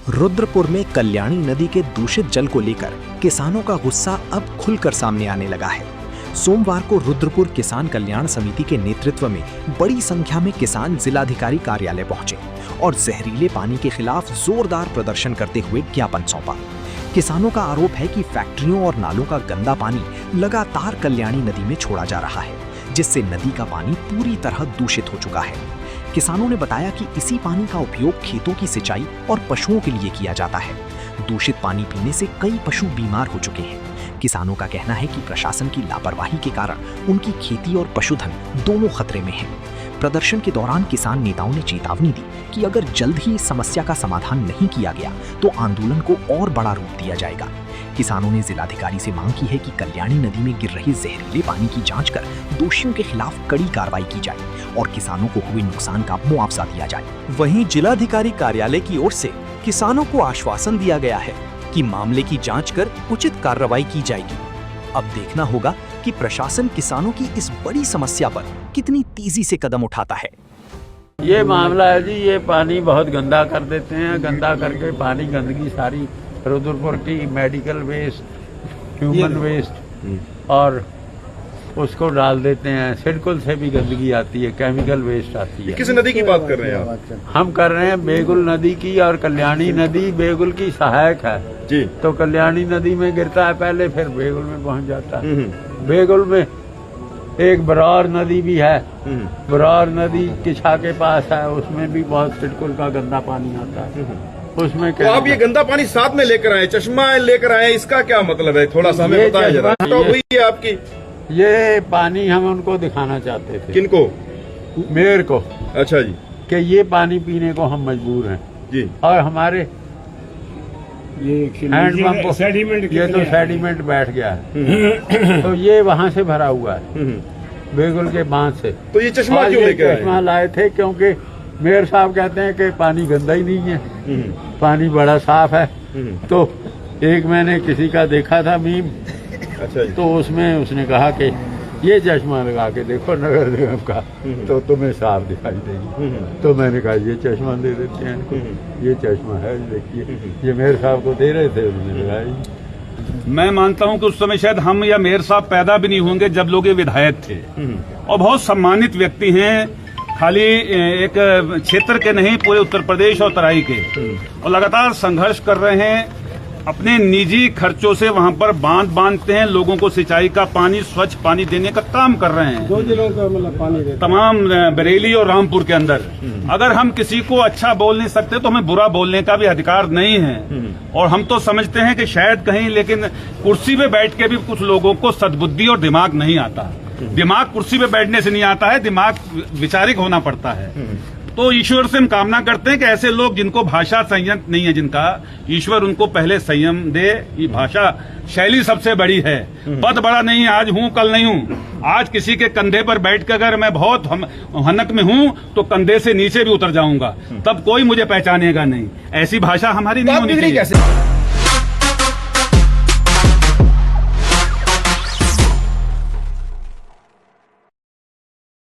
रुद्रपुर में कल्याणी नदी के दूषित जल को लेकर किसानों का गुस्सा अब खुलकर सामने आने लगा है। सोमवार को रुद्रपुर किसान कल्याण समिति के नेतृत्व में बड़ी संख्या में किसान जिलाधिकारी कार्यालय पहुंचे और जहरीले पानी के खिलाफ जोरदार प्रदर्शन करते हुए ज्ञापन सौंपा। किसानों का आरोप है कि फैक्ट्रियों और नालों का गंदा पानी लगातार कल्याणी नदी में छोड़ा जा रहा है, जिससे नदी का पानी पूरी तरह दूषित हो चुका है। किसानों ने बताया कि इसी पानी का उपयोग खेतों की सिंचाई और पशुओं के लिए किया जाता है। दूषित पानी पीने से कई पशु बीमार हो चुके हैं। किसानों का कहना है कि प्रशासन की लापरवाही के कारण उनकी खेती और पशुधन दोनों खतरे में हैं। प्रदर्शन के दौरान किसान नेताओं ने चेतावनी दी कि अगर जल्द ही इस समस्या का समाधान नहीं किया गया तो आंदोलन को और बड़ा रूप दिया जाएगा। किसानों ने जिलाधिकारी से मांग की है कि कल्याणी नदी में गिर रहे जहरीले पानी की जांच कर दोषियों के खिलाफ कड़ी कार्रवाई की जाए और किसानों को हुए नुकसान का मुआवजा दिया जाए। वहीं जिलाधिकारी कार्यालय की ओर से किसानों को आश्वासन दिया गया है कि मामले की जांच कर उचित कार्रवाई की जाएगी। अब देखना होगा कि प्रशासन किसानों की इस बड़ी समस्या पर कितनी तेजी से कदम उठाता है। ये मामला है जी, ये पानी बहुत गंदा कर देते हैं। गंदा करके पानी गंदगी सारी रुद्रपुर की मेडिकल वेस्ट, ह्यूमन वेस्ट और उसको डाल देते हैं। सिडकुल से भी गंदगी आती है, केमिकल वेस्ट आती है। किस नदी की बात कर रहे हैं आप? हम कर रहे हैं बेगुल नदी की, और कल्याणी नदी बेगुल की सहायक है जी। तो कल्याणी नदी में गिरता है पहले, फिर बेगुल में पहुंच जाता है। बेगुल में एक बरौर नदी भी है, बरौर नदी किछा के पास है, उसमें भी बहुत सिडकुल का गंदा पानी आता है। उसमें तो आप ये गंदा पानी साथ में लेकर आए, चश्मा लेकर आए, इसका क्या मतलब है? थोड़ा सा हमें बताएं जरा। तो हुई है आपकी ये पानी हम उनको दिखाना चाहते थे। किनको? मेयर को। अच्छा जी। कि ये पानी पीने को हम मजबूर हैं जी। और हमारे ये हैंडपंप ये तो सेडिमेंट बैठ गया है तो ये वहाँ से भरा हुआ है, बेगुल के बांध से। तो ये चश्मा क्यों लेकर आए? चश्मा लाए थे क्योंकि मेयर साहब कहते हैं कि पानी गंदा ही नहीं है, पानी बड़ा साफ है। तो एक मैंने किसी का देखा था मीम, अच्छा तो उसमें उसने कहा कि ये चश्मा लगा के देखो नगर निगम का तो तुम्हें साफ दिखाई देगी। तो मैंने कहा ये चश्मा दे देते हैं, ये चश्मा है, देखिए ये मेयर साहब को दे रहे थे, उन्होंने लगाई। मैं मानता हूं कि उस समय शायद हम या मेयर साहब पैदा भी नहीं होंगे जब लोग ये विधायक थे और बहुत सम्मानित व्यक्ति हैं, खाली एक क्षेत्र के नहीं पूरे उत्तर प्रदेश और तराई के, और लगातार संघर्ष कर रहे हैं। अपने निजी खर्चों से वहां पर बांध बांधते हैं, लोगों को सिंचाई का पानी, स्वच्छ पानी देने का काम कर रहे हैं। 2 जिलों का मतलब पानी देते तमाम बरेली और रामपुर के अंदर। अगर हम किसी को अच्छा बोल नहीं सकते तो हमें बुरा बोलने का भी अधिकार नहीं है। और हम तो समझते हैं कि शायद कहीं, लेकिन कुर्सी पे बैठ के भी कुछ लोगों को सद्बुद्धि और दिमाग नहीं आता। दिमाग कुर्सी पे बैठने से नहीं आता है, दिमाग विचारिक होना पड़ता है। तो ईश्वर से हम कामना करते हैं कि ऐसे लोग जिनको भाषा संयम नहीं है, जिनका ईश्वर उनको पहले संयम दे। ये भाषा शैली सबसे बड़ी है। पद बड़ा नहीं है, आज हूँ कल नहीं हूँ। आज किसी के कंधे पर बैठ कर अगर मैं बहुत हनक में हूँ तो कंधे से नीचे भी उतर जाऊंगा, तब कोई मुझे पहचानेगा नहीं। ऐसी भाषा हमारी नहीं होनी चाहिए।